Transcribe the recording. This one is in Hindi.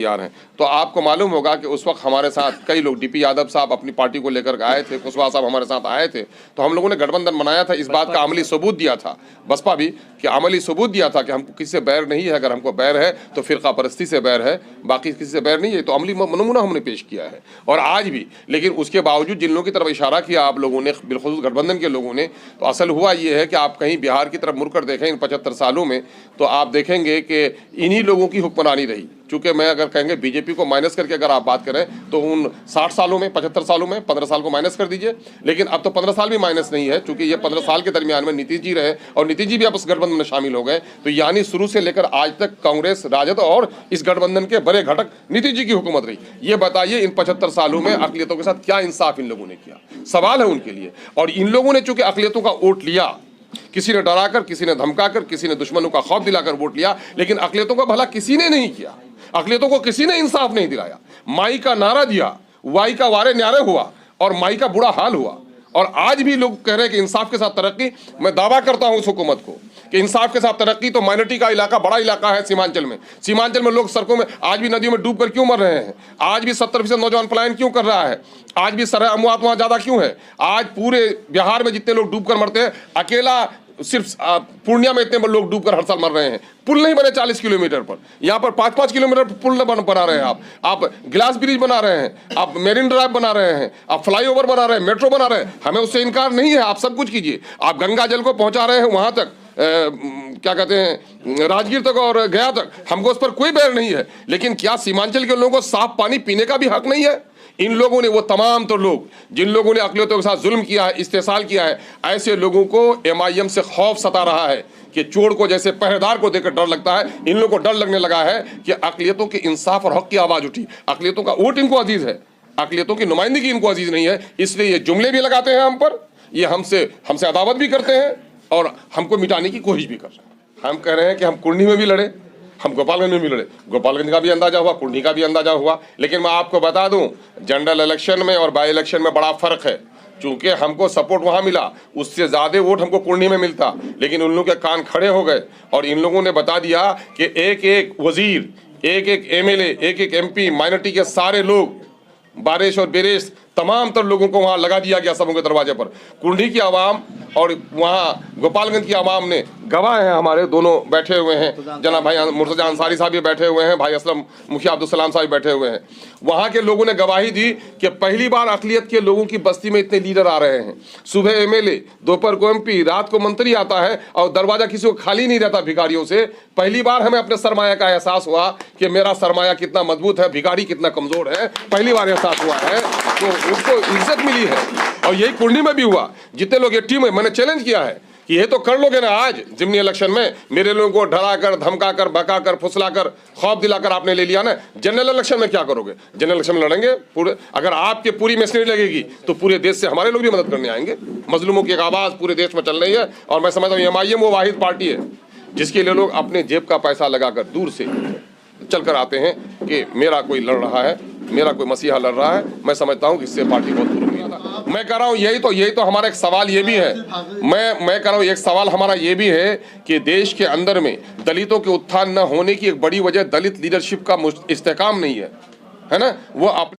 तैयार हैं। तो आपको मालूम होगा कि उस वक्त हमारे साथ कई लोग, डीपी यादव साहब अपनी पार्टी को लेकर आए थे, कुशवाहा साहब हमारे साथ आए थे, तो हम लोगों ने गठबंधन बनाया था। इस बात का अमली सबूत दिया था, बसपा भी, कि अमली सबूत दिया था कि हमको किसी से बैर नहीं है। अगर हमको बैर है तो फिरका परस्ती से बैर है, बाकी किसी से बैर नहीं है। तो अमली नमूना हमने पेश किया है और आज भी। लेकिन उसके बावजूद जिन लोगों की तरफ इशारा किया आप लोगों ने, बिलखुसूस गठबंधन के लोगों ने, तो असल हुआ ये है कि आप कहीं बिहार की तरफ मुड़कर देखें इन 75 सालों में, तो आप देखेंगे कि इन्हीं लोगों की हुक्मरानी रही। चूंकि मैं अगर कहेंगे बीजेपी को माइनस करके अगर आप बात करें तो उन 60 सालों में, 75 सालों में 15 साल को माइनस कर दीजिए, लेकिन अब तो 15 साल भी माइनस नहीं है, चूंकि ये 15 साल के दरमियान में नीतीश जी रहे और नीतीश जी भी अब इस गठबंधन में शामिल हो गए। तो यानी शुरू से लेकर आज तक कांग्रेस, राजद और इस गठबंधन के बड़े घटक नीतीश जी की हुकूमत रही। ये बताइए इन 75 सालों में अकलियतों के साथ क्या इंसाफ इन लोगों ने किया, सवाल है उनके लिए। और इन लोगों ने चूंकि अकलियतों का वोट लिया, किसी ने डराकर, किसी ने धमकाकर, किसी ने दुश्मनों का खौफ दिलाकर वोट लिया, लेकिन अकलियतों का भला किसी ने नहीं किया। अकलियतों को किसी ने इंसाफ नहीं दिलाया। माई का नारा दिया, वाई का वारे न्यारे हुआ और माई का बुरा हाल हुआ। और आज भी लोग कह रहे हैं कि इंसाफ के साथ तरक्की। मैं दावा करता हूं उस हुकूमत को कि इंसाफ के साथ तरक्की। तो माइनॉरिटी का इलाका, बड़ा इलाका है सीमांचल में। सीमांचल में लोग सड़कों में आज भी, नदियों में डूबकर क्यों मर रहे हैं? आज भी 70% नौजवान पलायन क्यों कर रहा है? आज भी सरह अमवात वहां ज्यादा क्यों है? आज पूरे बिहार में जितने लोग डूबकर मरते हैं, अकेला सिर्फ पूर्णिया में इतने लोग डूबकर हर साल मर रहे हैं। पुल नहीं बने 40 किलोमीटर पर, यहाँ पर 5-5 किलोमीटर पुल बना रहे हैं आप ग्लास ब्रिज बना रहे हैं, आप मेरिन ड्राइव बना रहे हैं, आप फ्लाईओवर बना रहे हैं, मेट्रो बना रहे हैं। हमें उससे इनकार नहीं है, आप सब कुछ कीजिए। आप गंगा जल को पहुंचा रहे हैं वहां तक, क्या कहते हैं, राजगीर तक और गया तक, हमको उस पर कोई बैर नहीं है। लेकिन क्या सीमांचल के लोगों को साफ पानी पीने का भी हक नहीं है? इन लोगों ने, वो तमाम तो लोग जिन लोगों ने अकलियतों के साथ जुल्म किया है, इस्तेसाल किया है, ऐसे लोगों को MIM से खौफ सता रहा है कि चोर को जैसे पहरेदार को देखकर डर लगता है, इन लोगों को डर लगने लगा है कि अकलियतों के इंसाफ और हक की आवाज उठी। अकलियतों का वोट इनको अजीज है, अकलियतों की नुमाइंदगी इनको अजीज नहीं है, इसलिए ये जुमले भी लगाते हैं हम पर, ये हमसे अदावत भी करते हैं और हमको मिटाने की कोशिश भी कर रहे हैं। हम कह रहे हैं कि हम कुर्नी में भी लड़े, हम गोपालगंज में भी लड़े। गोपालगंज का भी अंदाजा हुआ, कुर्नी का भी अंदाजा हुआ। लेकिन मैं आपको बता दूं, जनरल इलेक्शन में और बाई इलेक्शन में बड़ा फर्क है। चूंकि हमको सपोर्ट वहां मिला, उससे ज्यादा वोट हमको कुर्नी में मिलता, लेकिन उन लोगों के कान खड़े हो गए और इन लोगों ने बता दिया कि एक एक वजीर, एक एक MLA, एक एक MP, माइनॉरिटी के सारे लोग, बारिश और बेरेश तमाम तर लोगों को वहां लगा दिया गया सबों के दरवाजे पर। कुंडी की आवाम और वहां गोपालगंज की आवाम ने, गवाह हैं हमारे, दोनों बैठे हुए हैं, जनाब भाई मुर्तजा अंसारी साहब भी बैठे हुए हैं, भाई असलम मुखिया अब्दुल सलाम साहब बैठे हुए हैं। वहां के लोगों ने गवाही दी कि पहली बार अकलियत के लोगों की बस्ती में इतने लीडर आ रहे हैं। सुबह MLA, दोपहर को MP, रात को मंत्री आता है और दरवाजा किसी को खाली नहीं रहता भिखारियों से। पहली बार हमें अपने सरमाया का एहसास हुआ कि मेरा सरमाया कितना मजबूत है, भिखारी कितना कमजोर है, पहली बार एहसास हुआ है। तो उसको इज्जत मिली है और यही कुंडी में भी हुआ। जितने लोग ये टीम है, मैंने चैलेंज किया है कि ये तो कर लोगे ना आज जिमनी इलेक्शन में, मेरे लोगों को डराकर, धमकाकर, भगाकर, फुसलाकर, खौफ दिलाकर आपने ले लिया ना। जनरल इलेक्शन में क्या करोगे? जनरल इलेक्शन में लड़ेंगे पूरे, अगर आपके पूरी मशीनरी लगेगी तो पूरे देश से हमारे लोग भी मदद करने आएंगे। मजलूमों की एक आवाज पूरे देश में चल रही है और मैं समझता हूँ MIM वो वाहिद पार्टी है जिसके लिए लोग अपने जेब का पैसा लगाकर दूर से चल कर आते हैं कि मेरा कोई लड़ रहा है, मेरा कोई मसीहा लड़ रहा है। मैं समझता हूं कि इससे पार्टी बहुत दूर हुई है। मैं कह रहा हूं यही तो हमारा एक सवाल ये भी है, मैं कह रहा हूं एक सवाल हमारा ये भी है कि देश के अंदर में दलितों के उत्थान न होने की एक बड़ी वजह दलित लीडरशिप का इस्तेकाम नहीं है, है ना। वो